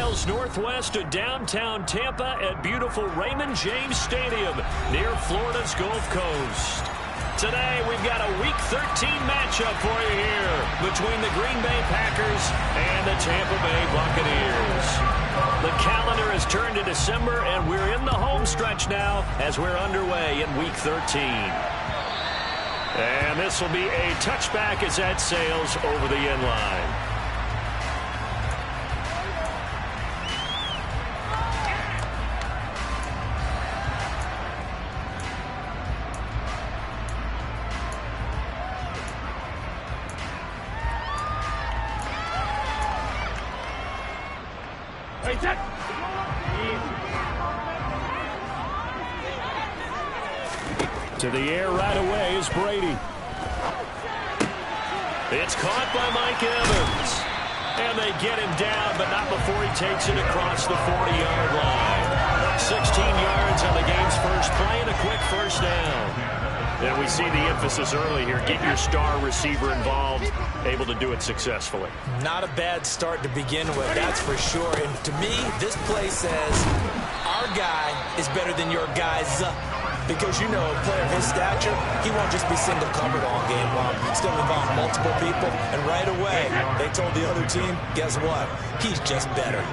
miles northwest of downtown Tampa at beautiful Raymond James Stadium near Florida's Gulf Coast. Today, we've got a Week 13 matchup for you here between the Green Bay Packers and the Tampa Bay Buccaneers. The calendar has turned to December, and we're in the home stretch now as we're underway in Week 13. And this will be a touchback as that sails over the end line. To the air right away is Brady. It's caught by Mike Evans. And they get him down, but not before he takes it across the 40-yard line. 16 yards on the game's first play and a quick first down. And we see the emphasis early here. Get your star receiver involved, able to do it successfully. Not a bad start to begin with, that's for sure. And to me, this play says our guy is better than your guy's. Because, you know, a player of his stature, he won't just be single covered all game long. He's going to involve multiple people. And right away, they told the other team, guess what? He's just better.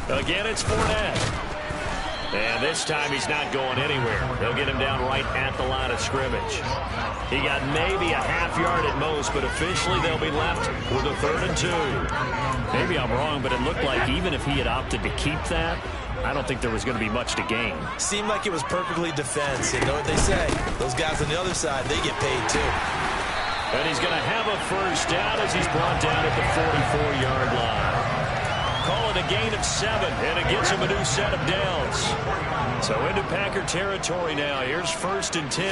Again, it's Fournette. And this time he's not going anywhere. They'll get him down right at the line of scrimmage. He got maybe a half yard at most, but officially they'll be left with a 3rd and 2. Maybe I'm wrong, but it looked like even if he had opted to keep that, I don't think there was going to be much to gain. Seemed like it was perfectly defensive. You know what they say? Those guys on the other side, they get paid too. And he's going to have a first down as he's brought down at the 44-yard line. Call it a gain of 7, and it gives him a new set of downs. So into Packer territory now. Here's 1st and 10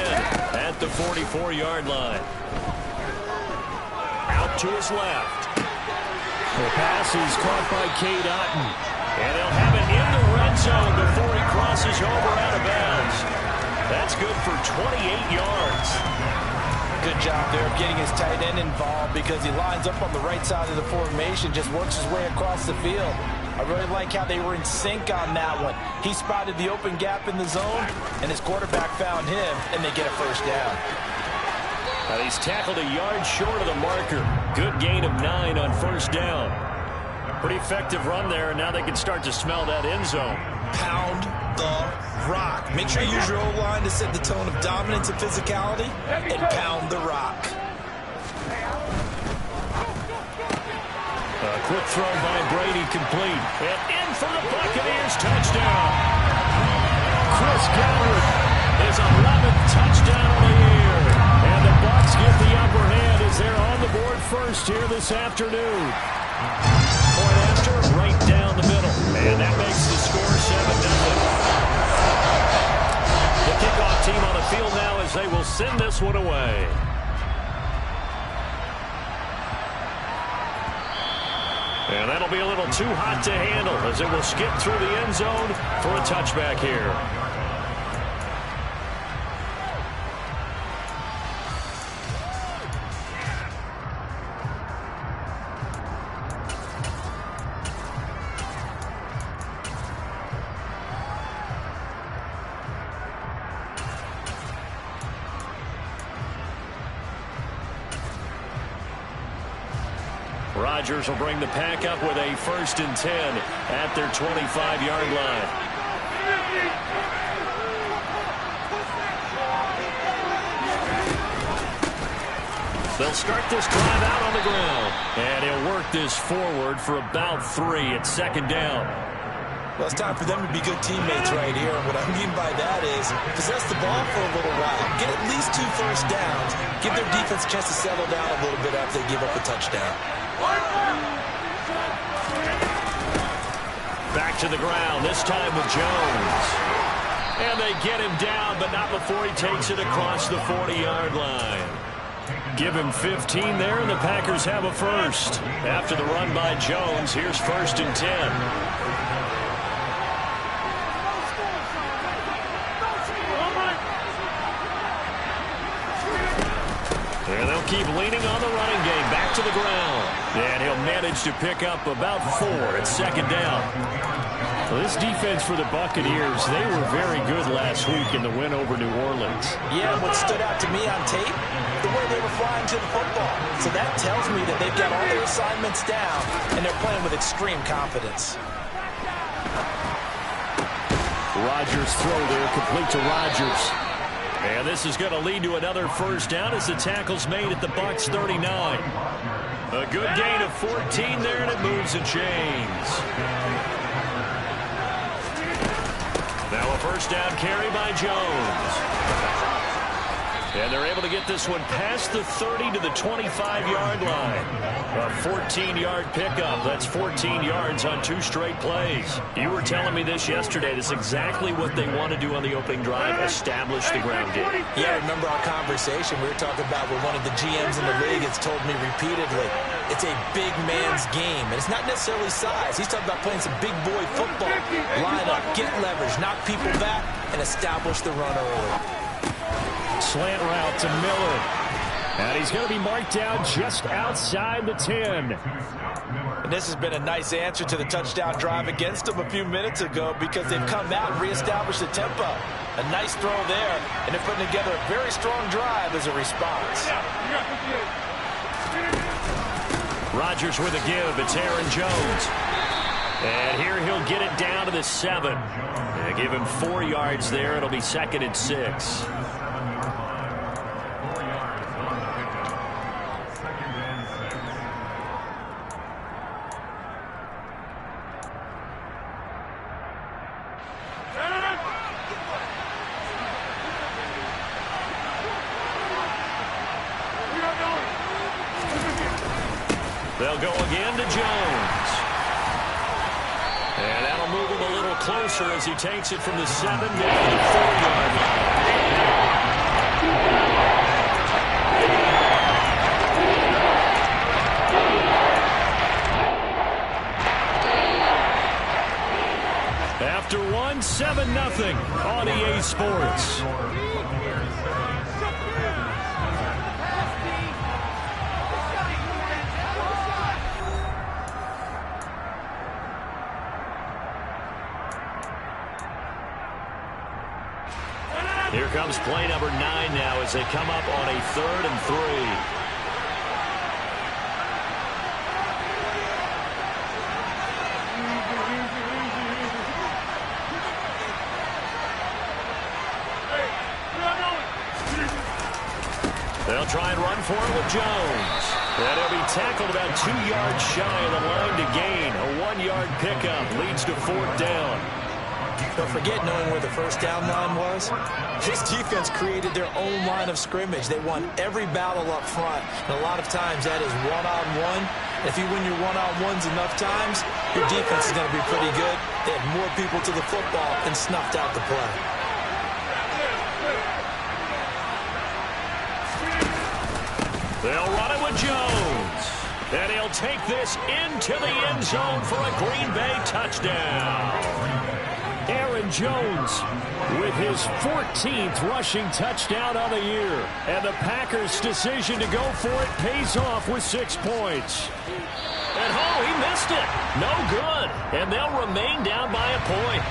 at the 44-yard line. Out to his left. The pass is caught by Cade Otton. And they'll have it in the red zone before he crosses over out of bounds. That's good for 28 yards. Good job there of getting his tight end involved because he lines up on the right side of the formation, just works his way across the field. I really like how they were in sync on that one. He spotted the open gap in the zone, and his quarterback found him, and they get a first down. Now he's tackled a yard short of the marker. Good gain of 9 on first down. Pretty effective run there, and now they can start to smell that end zone. Pound the rock. Make sure you use your O-line to set the tone of dominance and physicality, and pound the rock. A quick throw by Brady, complete. And in for the Buccaneers, touchdown. Chris Godwin, his 11th touchdown of the year. And the Bucs get the upper hand as they're on the board first here this afternoon. Point after, right down the middle. And that makes the score 7-0. The kickoff team on the field now as they will send this one away. And that'll be a little too hot to handle as it will skip through the end zone for a touchback here. Rodgers will bring the pack up with a 1st and 10 at their 25-yard line. They'll start this drive out on the ground. And he'll work this forward for about 3 at 2nd down. Well, it's time for them to be good teammates right here. And what I mean by that is possess the ball for a little while. Get at least 2 first downs. Give their defense a chance to settle down a little bit after they give up a touchdown. Back to the ground, this time with Jones. And they get him down, but not before he takes it across the 40-yard line. Give him 15 there, and the Packers have a first. After the run by Jones, here's 1st and 10. And they'll They'll keep leaning on the running game. Back to the ground. And he'll manage to pick up about 4 at second down. Well, this defense for the Buccaneers, they were very good last week in the win over New Orleans. Yeah, what stood out to me on tape, the way they were flying to the football. So that tells me that they've got all their assignments down, and they're playing with extreme confidence. Rodgers throw there, complete to Rodgers. And this is going to lead to another first down as the tackle's made at the Bucs 39. A good gain of 14 there, and it moves and chains. Now a first down carry by Jones. And they're able to get this one past the 30 to the 25-yard line. A 14-yard pickup. That's 14 yards on 2 straight plays. You were telling me this yesterday. That's exactly what they want to do on the opening drive, establish the ground game. Yeah, remember our conversation we were talking about where one of the GMs in the league has told me repeatedly, it's a big man's game. And it's not necessarily size. He's talking about playing some big boy football. Line up, get leverage, knock people back, and establish the run early. Slant route to Miller. And he's going to be marked down just outside the 10. And this has been a nice answer to the touchdown drive against them a few minutes ago because they've come out and reestablished the tempo. A nice throw there, and they're putting together a very strong drive as a response. Rodgers with a give. It's Aaron Jones. And here he'll get it down to the 7. They give him 4 yards there. It'll be 2nd and 6. They'll go again to Jones. And that'll move him a little closer as he takes it from the 7 down to the 4-yard line. After 1, 7-0 on EA Sports. Here comes play number 9 now as they come up on a 3rd and 3. They'll try and run for it with Jones. And he'll be tackled about 2 yards shy of the line to gain. A 1-yard pickup leads to 4th down. Don't forget knowing where the first down line was. This defense created their own line of scrimmage. They won every battle up front. And a lot of times that is one-on-one. And if you win your one-on-ones enough times, your defense is going to be pretty good. They had more people to the football and snuffed out the play. They'll run it with Jones. And he'll take this into the end zone for a Green Bay touchdown. Aaron Jones with his 14th rushing touchdown of the year. And the Packers' decision to go for it pays off with 6 points. And he missed it. No good. And they'll remain down by a point.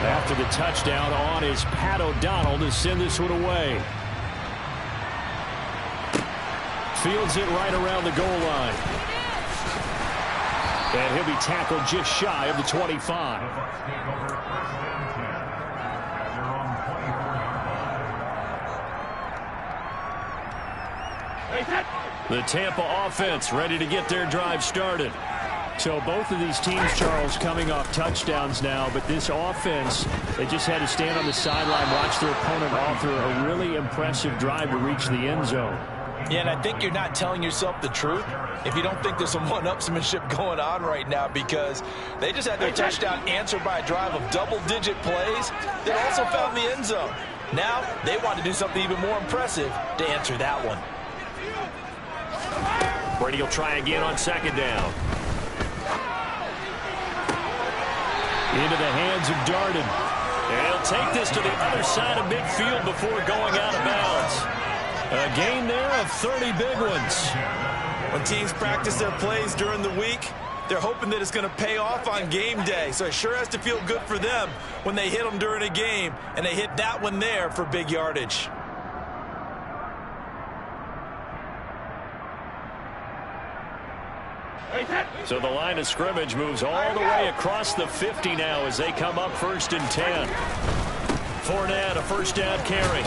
After the touchdown on is Pat O'Donnell to send this one away. Fields it right around the goal line. And he'll be tackled just shy of the 25. The Tampa offense ready to get their drive started. So both of these teams, Charles, coming off touchdowns now, but this offense, they just had to stand on the sideline, watch their opponent author a really impressive drive to reach the end zone. Yeah, and I think you're not telling yourself the truth if you don't think there's some one-upsmanship going on right now, because they just had their touchdown answered by a drive of double-digit plays that also found the end zone. Now they want to do something even more impressive to answer that one. Brady will try again on 2nd down. Into the hands of Darden. And he'll take this to the other side of midfield before going out of bounds. A gain there of 30 big ones. When teams practice their plays during the week, they're hoping that it's going to pay off on game day. So it sure has to feel good for them when they hit them during a game, and they hit that one there for big yardage. So the line of scrimmage moves all the way across the 50 now as they come up 1st and 10. Fournette, a first down carry.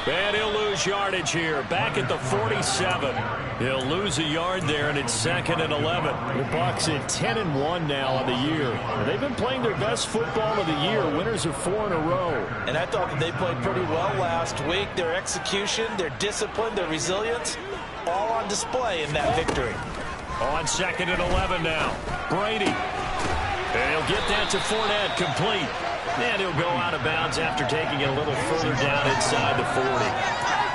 And he'll lose yardage here. Back at the 47. He'll lose a yard there, and it's 2nd and 11. The Bucs at 10-1 now on the year. They've been playing their best football of the year. Winners of 4 in a row. And I thought that they played pretty well last week. Their execution, their discipline, their resilience, all on display in that victory. On 2nd and 11 now. Brady. And he'll get that to Fournette, complete. And he'll go out of bounds after taking it a little further down inside the 40.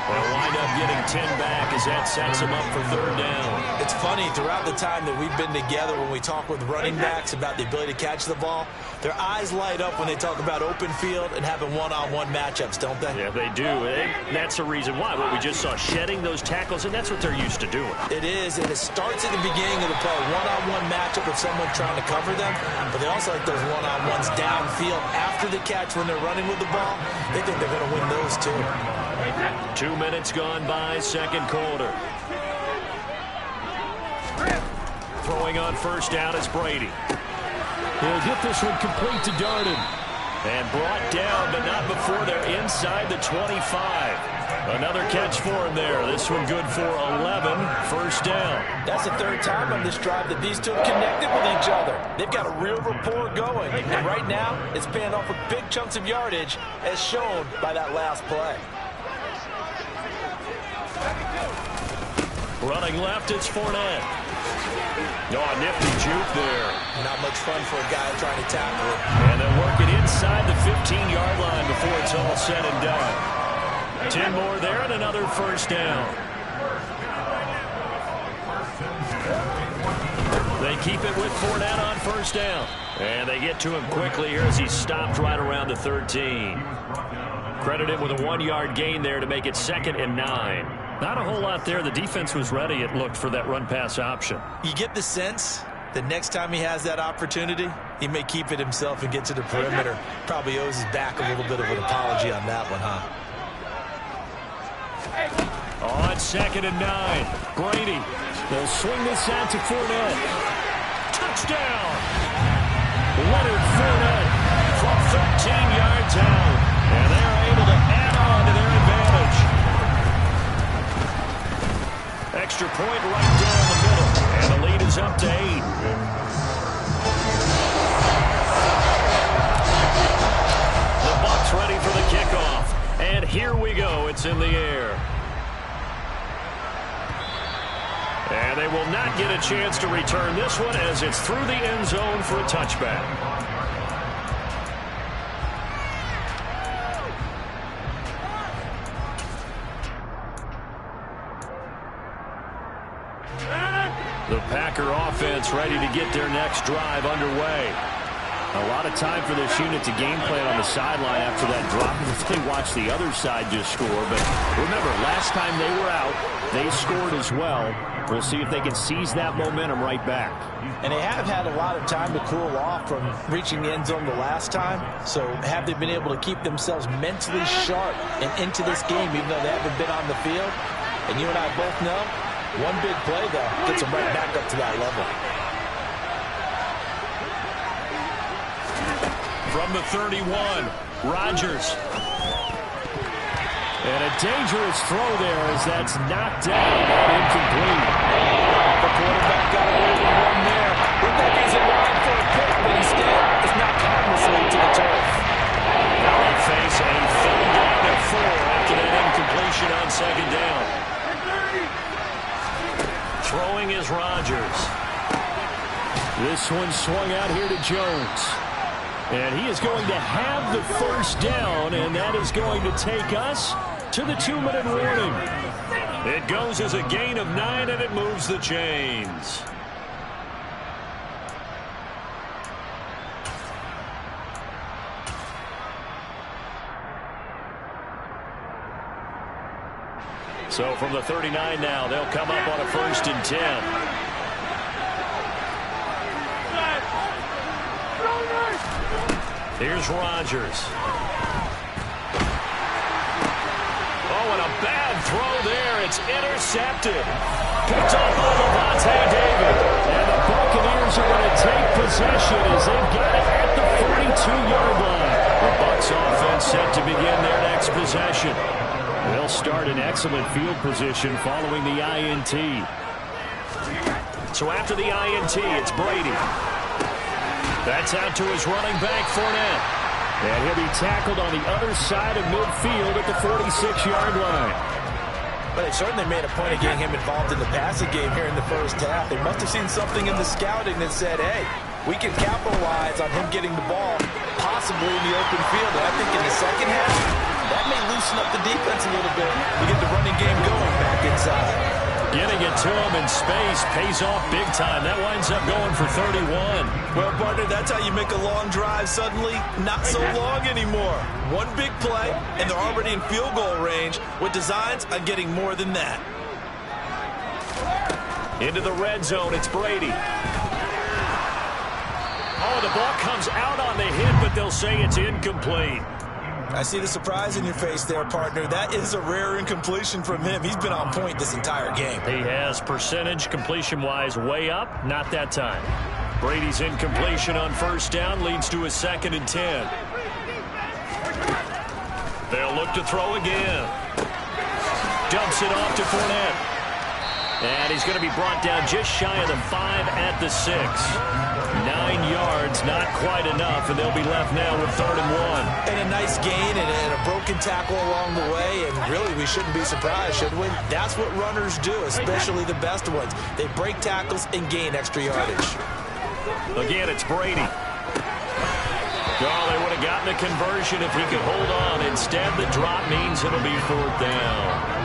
They'll wind up getting 10 back as that sets him up for 3rd down. It's funny, throughout the time that we've been together, when we talk with running backs about the ability to catch the ball, their eyes light up when they talk about open field and having one-on-one matchups, don't they? Yeah, they do. And that's the reason why. What we just saw, shedding those tackles, and that's what they're used to doing. It is, and it starts at the beginning of the play. One-on-one matchup with someone trying to cover them, but they also like those one-on-ones downfield after the catch when they're running with the ball. They think they're going to win those too. 2 minutes gone by, 2nd quarter. Throwing on 1st down is Brady. He'll get this one complete to Darden. And brought down, but not before they're inside the 25. Another catch for him there. This one good for 11. 1st down. That's the 3rd time on this drive that these two have connected with each other. They've got a real rapport going. And right now, it's paying off with big chunks of yardage, as shown by that last play. Running left, it's Fournette. Oh, nifty juke there. Not much fun for a guy trying to tackle it. And they'll work it inside the 15-yard line before it's all said and done. 10 more there and another 1st down. They keep it with Fournette on 1st down. And they get to him quickly here as he's stopped right around the 13. Credited with a 1-yard gain there to make it 2nd and 9. Not a whole lot there. The defense was ready, it looked, for that run-pass option. You get the sense that next time he has that opportunity, he may keep it himself and get to the perimeter. Probably owes his back a little bit of an apology on that one, huh? On 2nd and 9. Brady. They'll swing this out to Fournette. Touchdown! Leonard Fournette from 13 yards out. And they're able to add on to their advantage. Extra point right down the middle. And the lead is up to 8. The Bucs ready for the kickoff. And here we go. It's in the air. And they will not get a chance to return this one as it's through the end zone for a touchback. The Packer offense ready to get their next drive underway. A lot of time for this unit to game plan on the sideline after that drop. They watch the other side just score. But remember, last time they were out, they scored as well. We'll see if they can seize that momentum right back. And they have had a lot of time to cool off from reaching the end zone the last time. So have they been able to keep themselves mentally sharp and into this game, even though they haven't been on the field? And you and I both know, one big play, though, gets them right back up to that level. From the 31, Rodgers. And a dangerous throw there as that's knocked down and incomplete. The quarterback got away with one there. Looked like he's in line for a pick, but instead it's knocked harmlessly to the turf. Now they face a 3rd down and 4 after that incompletion on 2nd down. Throwing is Rodgers. This one swung out here to Jones. And he is going to have the 1st down, and that is going to take us to the 2-minute warning. It goes as a gain of 9, and it moves the chains. So from the 39 now, they'll come up on a 1st and 10. Here's Rodgers. Oh, and a bad throw there. It's intercepted. Picked off by Levante David. And the Buccaneers are going to take possession as they've got it at the 42-yard line. The Bucs offense set to begin their next possession. They'll start in excellent field position following the INT. So after the INT, it's Brady. That's out to his running back, Fournette. And he'll be tackled on the other side of midfield at the 46-yard line. But they certainly made a point of getting him involved in the passing game here in the first half. They must have seen something in the scouting that said, hey, we can capitalize on him getting the ball, possibly in the open field. And I think in the second half, that may loosen up the defense a little bit. We get the running game going back inside. Getting it to him in space pays off big time. That winds up going for 31. Well, partner, that's how you make a long drive suddenly not so long anymore. One big play, and they're already in field goal range with designs on getting more than that. Into the red zone, it's Brady. Oh, the ball comes out on the hit, but they'll say it's incomplete. I see the surprise in your face there, partner. That is a rare incompletion from him. He's been on point this entire game. He has percentage completion-wise way up, not that time. Brady's incompletion on 1st down leads to a 2nd and 10. They'll look to throw again. Dumps it off to Fournette. And he's going to be brought down just shy of the 5 at the 6. 9 yards, not quite enough, and they'll be left now with 3rd and 1. And a nice gain and a broken tackle along the way, and really we shouldn't be surprised, should we? That's what runners do, especially the best ones. They break tackles and gain extra yardage. Again, it's Brady. Oh, they would have gotten a conversion if he could hold on. Instead, the drop means it'll be 4th down.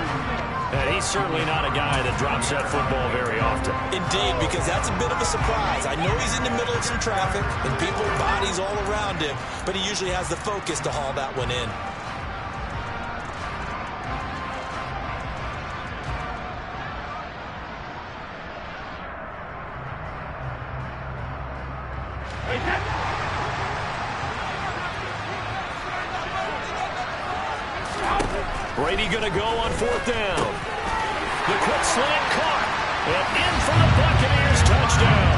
And he's certainly not a guy that drops that football very often. Indeed, because that's a bit of a surprise. I know he's in the middle of some traffic and people, bodies all around him, but he usually has the focus to haul that one in. Brady going to go on 4th down. The quick slant caught. And in for the Buccaneers touchdown.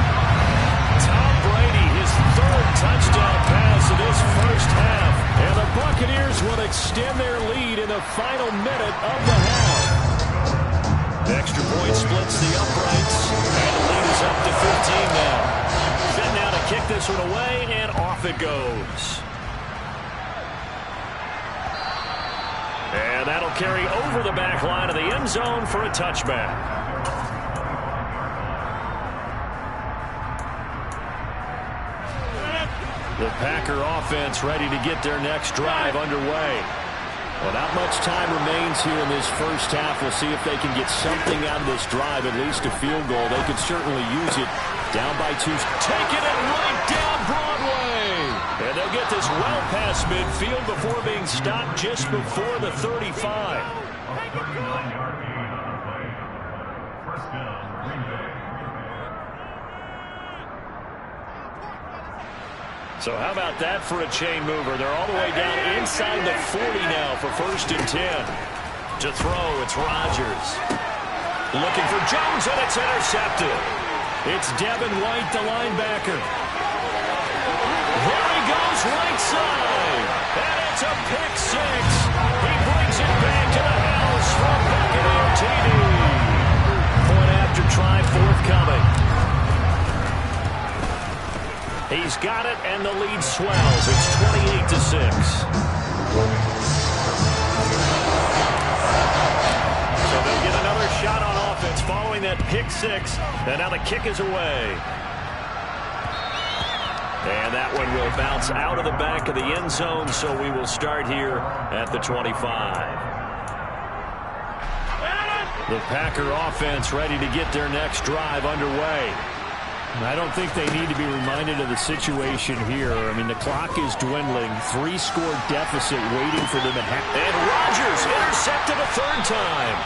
Tom Brady, his 3rd touchdown pass of this first half. And the Buccaneers will extend their lead in the final minute of the half. The extra point splits the uprights. And the lead is up to 15 now. Fit now to kick this one away, and off it goes. And that'll carry over the back line of the end zone for a touchback. The Packer offense ready to get their next drive underway. Well, not much time remains here in this first half. We'll see if they can get something out of this drive, at least a field goal. They could certainly use it. Down by 2. Taking it right down Broadway. And they'll get this well past midfield before being stopped just before the 35. So how about that for a chain mover? They're all the way down inside the 40 now for 1st and 10. To throw, it's Rodgers. Looking for Jones, and it's intercepted. It's Devin White, the linebacker. There he goes, right side. And it's a pick 6. He brings it back to the house for Buccaneer TD. Point after try forthcoming. He's got it, and the lead swells. It's 28-6. So they'll get another shot on offense following that pick 6. And now the kick is away. And that one will bounce out of the back of the end zone, so we will start here at the 25. The Packer offense ready to get their next drive underway. I don't think they need to be reminded of the situation here. I mean, the clock is dwindling. 3-score deficit waiting for them at half. And Rodgers intercepted a 3rd time.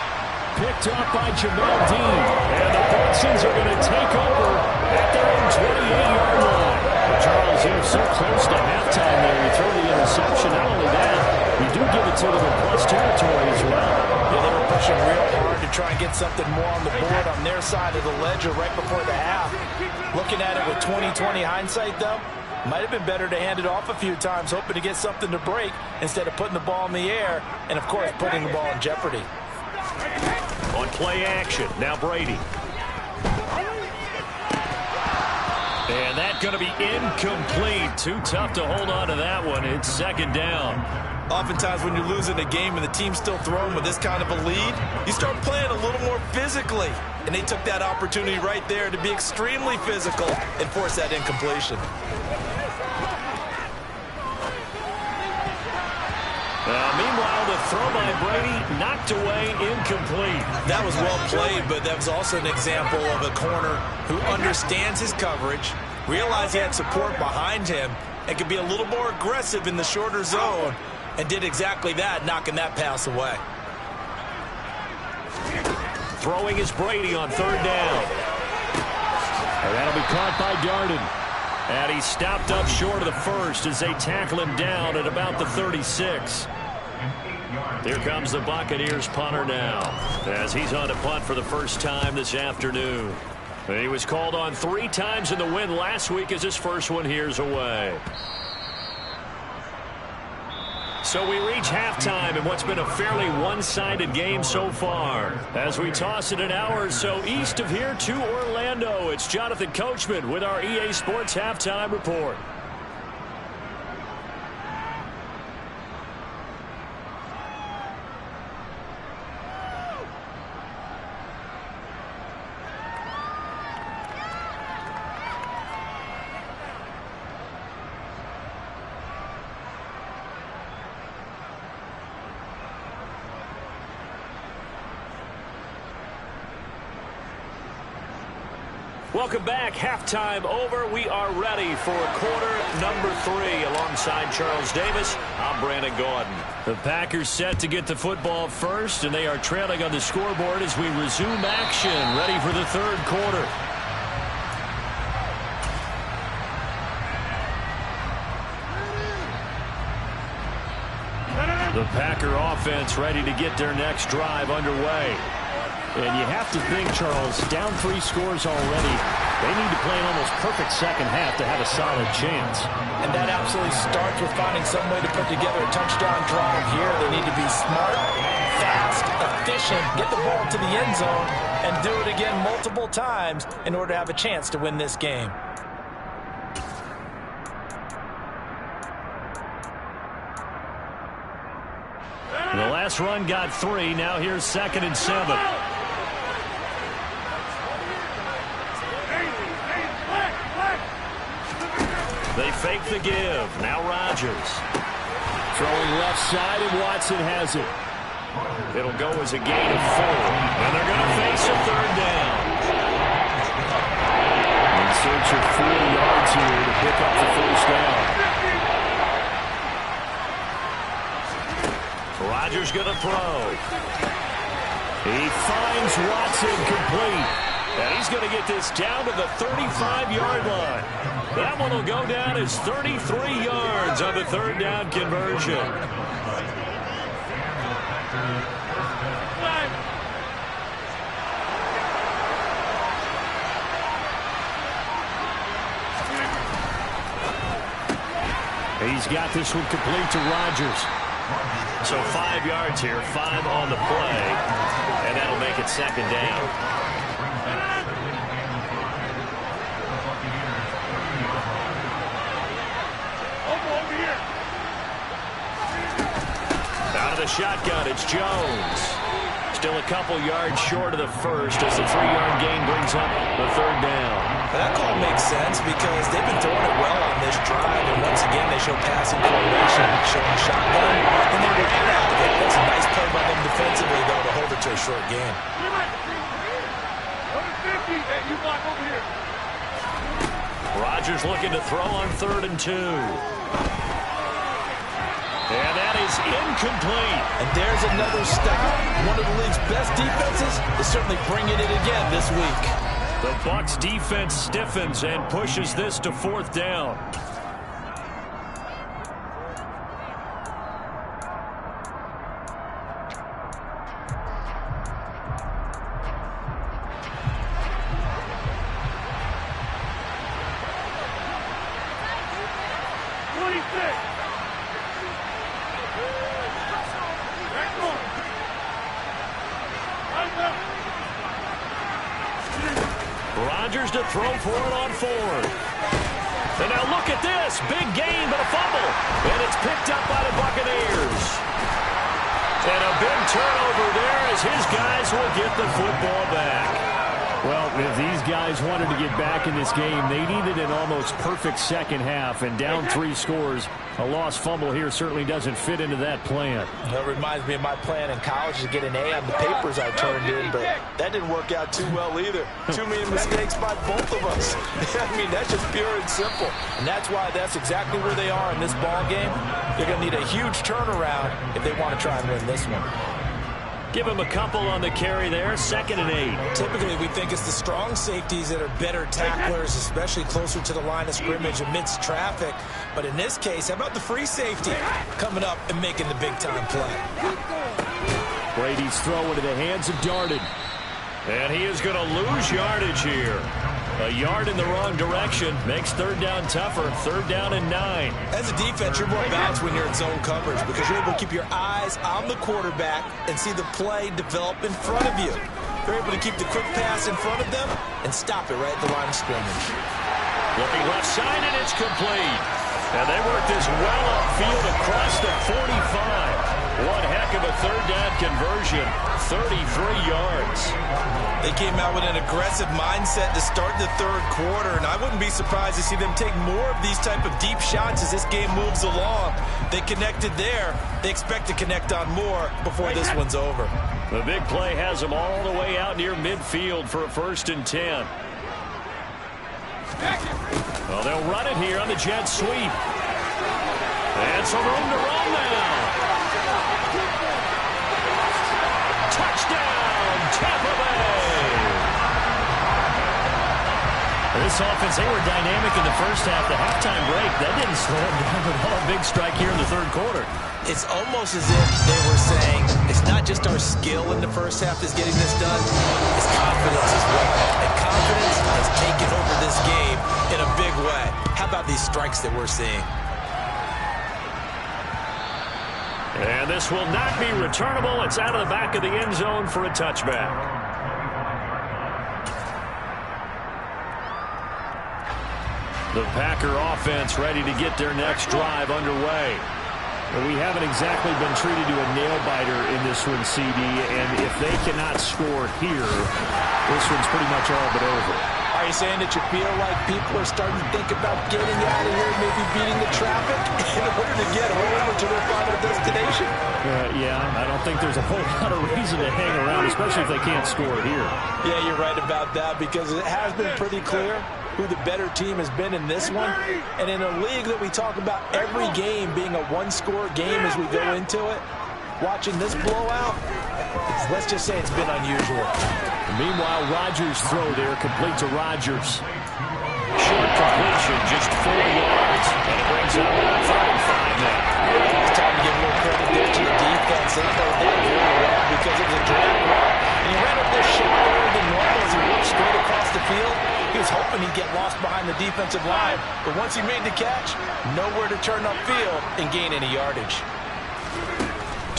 picked off by Jamel Dean. And the Texans are going to take over at their own 28-yard line. Well, Charles, you're so close to halftime there. You throw the interception. Not only that, you do give it to them in plus territory as well. Yeah, they were pushing real hard to try and get something more on the board on their side of the ledger right before the half. Looking at it with 20/20 hindsight, though, might have been better to hand it off a few times, hoping to get something to break instead of putting the ball in the air and, of course, putting the ball in jeopardy. On play action, now Brady. And that's going to be incomplete. Too tough to hold on to that one. It's second down. Oftentimes when you're losing a game and the team's still throwing with this kind of a lead, you start playing a little more physically. And they took that opportunity right there to be extremely physical and force that incompletion. Meanwhile, the throw by Brady knocked away, incomplete. That was well played, but that was also an example of a corner who understands his coverage, realized he had support behind him, and could be a little more aggressive in the shorter zone, and did exactly that, knocking that pass away. Throwing is Brady on third down. And that'll be caught by Darden. And he stopped up short of the first as they tackle him down at about the 36. Here comes the Buccaneers punter now, as he's on to punt for the first time this afternoon. He was called on 3 times in the win last week as his first one here's away. So we reach halftime in what's been a fairly one-sided game so far. As we toss it an hour or so east of here to Orlando, it's Jonathan Coachman with our EA Sports Halftime Report. Welcome back. Halftime over. We are ready for quarter number 3. Alongside Charles Davis, I'm Brandon Gaudin. The Packers set to get the football first, and they are trailing on the scoreboard as we resume action, ready for the third quarter. The Packer offense ready to get their next drive underway. And you have to think, Charles, down 3 scores already, they need to play an almost perfect second half to have a solid chance. And that absolutely starts with finding some way to put together a touchdown drive here. They need to be smart, fast, efficient, get the ball to the end zone, and do it again multiple times in order to have a chance to win this game. The last run got 3. Now here's 2nd and 7. They fake the give. Now Rodgers. Throwing left side, and Watson has it. It'll go as a gain of 4. And they're going to face a third down. In search of 4 yards here to pick up the first down. Rodgers going to throw. He finds Watson complete. And he's going to get this down to the 35-yard line. That one will go down as 33 yards on the third down conversion. He's got this one complete to Rodgers. So 5 yards here, 5 on the play, and that'll make it second down. Out of the shotgun, it's Jones. Still a couple yards short of the first as the 3-yard gain brings up the third down. That call makes sense because they've been throwing it well on this drive, and once again they show passing coordination, showing shotgun, and they ran out of it. That's a nice play by them defensively, though, to hold it to a short game. Rodgers looking to throw on 3rd and 2. And that is incomplete. And there's another stop. One of the league's best defenses is certainly bringing it again this week. The Bucs defense stiffens and pushes this to 4th down. Rodgers to throw for it on 4th. And now look at this. Big gain, but a fumble. And it's picked up by the Buccaneers. And a big turnover there as his guys will get the football back. Well, if these guys wanted to get back in this game, they needed an almost perfect second half. And down 3 scores, a lost fumble here certainly doesn't fit into that plan. That reminds me of my plan in college to get an A on the papers I turned in, but that didn't work out too well either. Too many mistakes by both of us. I mean, that's just pure and simple. And that's why that's exactly where they are in this ball game. They're going to need a huge turnaround if they want to try and win this one. Give him a couple on the carry there. 2nd and 8. Typically, we think it's the strong safeties that are better tacklers, especially closer to the line of scrimmage amidst traffic. But in this case, how about the free safety coming up and making the big-time play? Brady's throw into the hands of Darden. And he is going to lose yardage here. A yard in the wrong direction makes 3rd down tougher. 3rd down and 9. As a defense, you're more balanced when you're in zone coverage because you're able to keep your eyes on the quarterback and see the play develop in front of you. You're able to keep the quick pass in front of them and stop it right at the line of scrimmage. Looking left side, and it's complete. And they work this well upfield across the 45. One heck of a 3rd down conversion. 33 yards. They came out with an aggressive mindset to start the 3rd quarter, and I wouldn't be surprised to see them take more of these type of deep shots as this game moves along. They connected there. They expect to connect on more before this one's over. The big play has them all the way out near midfield for a 1st and 10. Well, they'll run it here on the jet sweep. And some room to run now. Touchdown, Tampa Bay. This offense, they were dynamic in the first half. The halftime break, that didn't slow them down at all. Big strike here in the 3rd quarter. It's almost as if they were saying, it's not just our skill in the first half that's getting this done, it's confidence as well. And confidence has taken over this game in a big way. How about these strikes that we're seeing? And this will not be returnable. It's out of the back of the end zone for a touchback. The Packer offense ready to get their next drive underway. Well, we haven't exactly been treated to a nail-biter in this one, CD, and if they cannot score here, this one's pretty much all but over. Are you saying that you feel like people are starting to think about getting out of here, maybe beating the traffic in order to get over to their final destination? Yeah, I don't think there's a whole lot of reason to hang around, especially if they can't score here. Yeah, you're right about that because it has been pretty clear who the better team has been in this one. And in a league that we talk about every game being a one-score game as we go into it, watching this blowout, let's just say it's been unusual. Meanwhile, Rodgers' throw there, complete to Rodgers. Short completion, just 4 yards. And it brings up 3rd and 5 now. It's time to give a little credit there to the defense. They played that very well because it was a drag route. And he ran up this shallower than normal as he worked straight across the field. He was hoping he'd get lost behind the defensive line. But once he made the catch, nowhere to turn upfield and gain any yardage.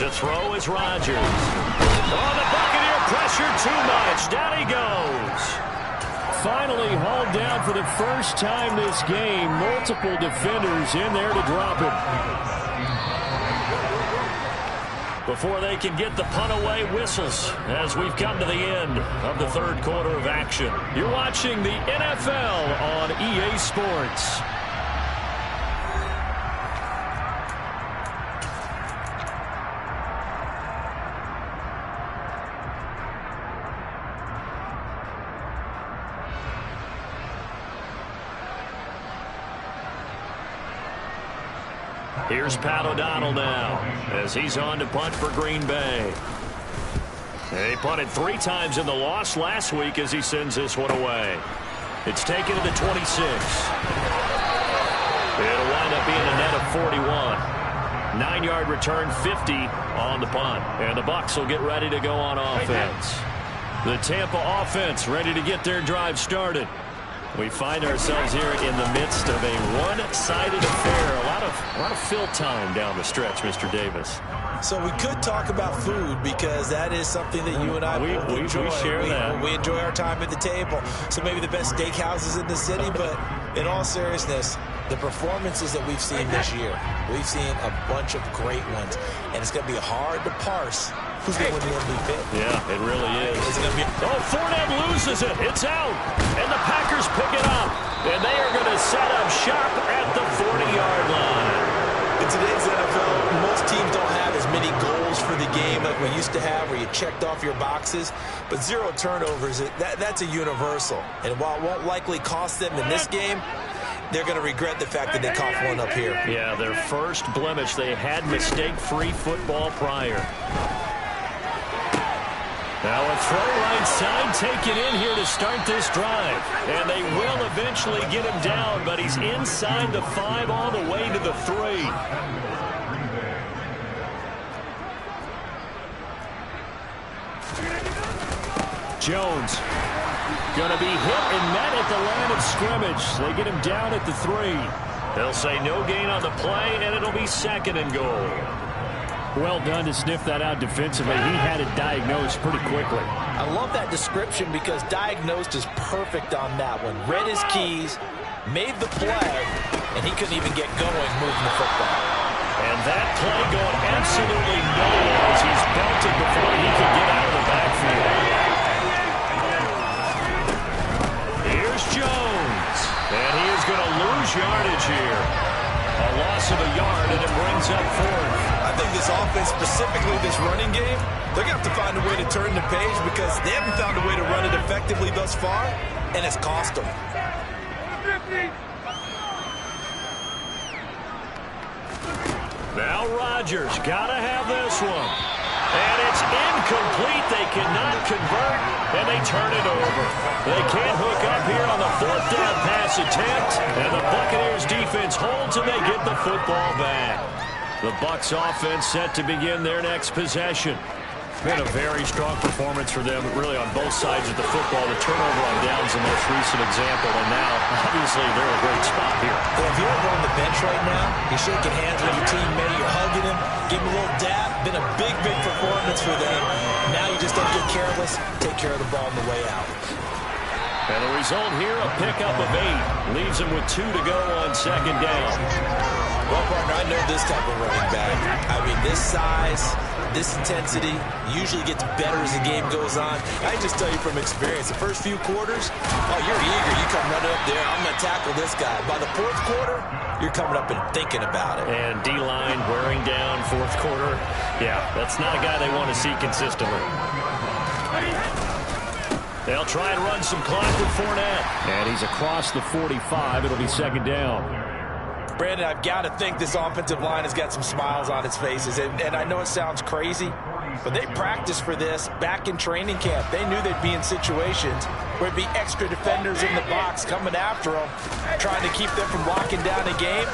To throw is Rodgers. Oh, the Buccaneer pressure too much. Down he goes. Finally hauled down for the first time this game. Multiple defenders in there to drop him. Before they can get the punt away, whistles as we've come to the end of the 3rd quarter of action. You're watching the NFL on EA Sports. Here's Pat O'Donnell now as he's on to punt for Green Bay. He punted 3 times in the loss last week as he sends this one away. It's taken to the 26. It'll wind up being a net of 41. 9-yard return, 50 on the punt. And the Bucs will get ready to go on offense. The Tampa offense ready to get their drive started. We find ourselves here in the midst of a one-sided affair. A lot of fill time down the stretch, Mr. Davis. So we could talk about food because that is something that you and I enjoy. We share that. We enjoy our time at the table. So maybe the best steakhouses in the city, but in all seriousness, the performances that we've seen this year, we've seen a bunch of great ones, and it's going to be hard to parse who's going to win the MVP. Yeah, it really is. Is it gonna be Fournette loses it. It's out. And the Packers pick it up. And they are going to set up shop at the 40-yard line. In today's NFL, most teams don't have as many goals for the game like we used to have where you checked off your boxes. But 0 turnovers, that's a universal. And while it won't likely cost them in this game, they're going to regret the fact that they coughed one up here. Yeah, their first blemish. They had mistake-free football prior. Now a throw right side taken in here to start this drive. And they will eventually get him down, but he's inside the 5 all the way to the 3. Jones going to be hit and met at the line of scrimmage. They get him down at the 3. They'll say no gain on the play, and it'll be 2nd and goal. Well done to sniff that out defensively. He had it diagnosed pretty quickly. I love that description because diagnosed is perfect on that one. Read his keys, made the play, and he couldn't even get going moving the football. And that play going absolutely nowhere as he's belted before he could get out of the backfield. Here's Jones. And he is going to lose yardage here. A loss of a yard, and it brings up 4th. I think this offense, specifically this running game, they're going to have to find a way to turn the page because they haven't found a way to run it effectively thus far, and it's cost them. Now Rodgers got to have this one. And it's incomplete. They cannot convert, and they turn it over. They can't hook up here on the 4th down pass attempt, and the Buccaneers defense holds, and they get the football back. The Bucs offense set to begin their next possession. Been a very strong performance for them, really on both sides of the football. The turnover on downs the most recent example, and now, obviously, they're in a great spot here. Well, if you're over on the bench right now, you're shaking hands with your teammate, you're hugging him, give him a little dab. Been a big, big performance for them. Now you just don't get careless. Take care of the ball on the way out. And the result here, a pickup of 8. Leaves him with 2 to go on 2nd down. Well, partner, I know this type of running back. I mean, this size, this intensity usually gets better as the game goes on. I can just tell you from experience, the first few quarters, oh, you're eager. You come running up there. I'm going to tackle this guy. By the 4th quarter, you're coming up and thinking about it. And D-line wearing down 4th quarter. Yeah, that's not a guy they want to see consistently. They'll try and run some clock with Fournette. And he's across the 45. It'll be 2nd down. Brandon, I've got to think this offensive line has got some smiles on its faces. And I know it sounds crazy, but they practiced for this back in training camp. They knew they'd be in situations where it'd be extra defenders in the box coming after them, trying to keep them from locking down a game.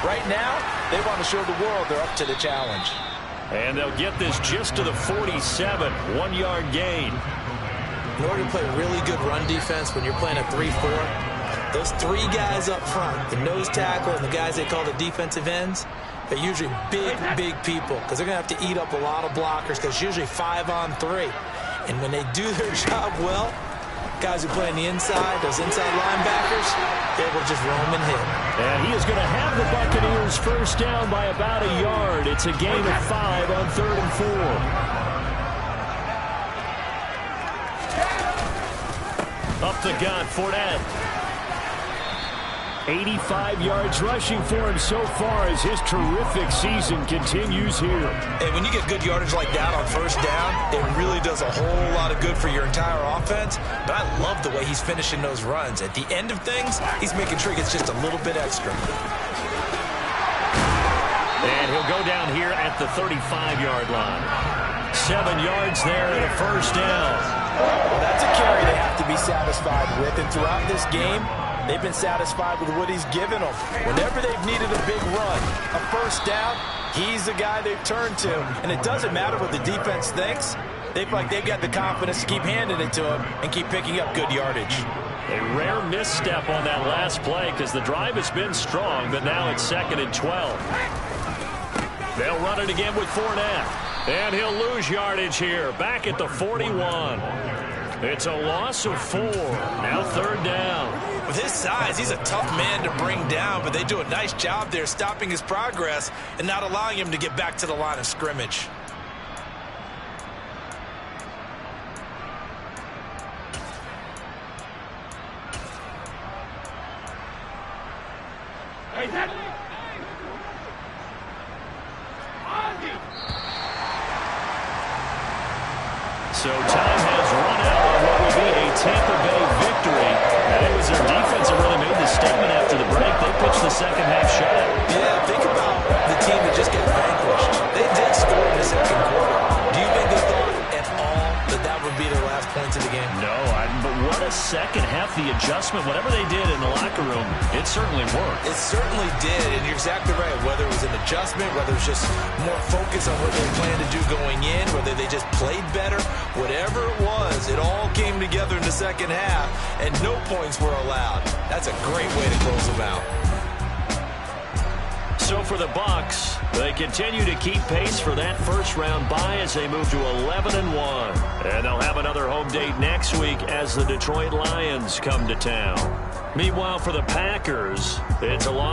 Right now, they want to show the world they're up to the challenge. And they'll get this just to the 47, 1-yard gain. In order to play really good run defense when you're playing a 3-4, those 3 guys up front, the nose tackle and the guys they call the defensive ends, they're usually big, big people because they're going to have to eat up a lot of blockers because it's usually 5 on 3. And when they do their job well, guys who play on the inside, those inside linebackers, they will just roam and hit. And he is going to have the Buccaneers first down by about a yard. It's a gain of 5 on 3rd and 4. Up the gun, Fournette. 85 yards rushing for him so far as his terrific season continues here. And when you get good yardage like that on 1st down, it really does a whole lot of good for your entire offense. But I love the way he's finishing those runs. At the end of things, he's making sure he gets just a little bit extra. he'll go down here at the 35-yard line. 7 yards there and a first down. Well, that's a carry they have to be satisfied with. And throughout this game, they've been satisfied with what he's given them. Whenever they've needed a big run, a first down, he's the guy they've turned to. And it doesn't matter what the defense thinks. They feel like they've got the confidence to keep handing it to him and keep picking up good yardage. A rare misstep on that last play because the drive has been strong, but now it's 2nd and 12. They'll run it again with Fournette. And he'll lose yardage here, back at the 41. It's a loss of 4. Now 3rd down. With his size, he's a tough man to bring down, but they do a nice job there stopping his progress and not allowing him to get back to the line of scrimmage. So time has run out on what would be a Tampa Bay victory. And it was their defense that really made the statement after the break. They pitched the second half shot. Yeah, think about the team that just got vanquished. They did score in the second quarter. Do you think they thought at all that that would be their last points of the game? No, but what a second half. The adjustment, whatever they did in the locker room, it certainly worked. It certainly did, and you're exactly right. Whether it was an adjustment, whether it was just more focus on what they planned to do going in, whether they just played better, whatever it was, it all came together in the second half, and no points were allowed. That's a great way to close them out. So for the Bucs, they continue to keep pace for that first-round bye as they move to 11-1. And they'll have another home date next week as the Detroit Lions come to town. Meanwhile, for the Packers, it's a loss.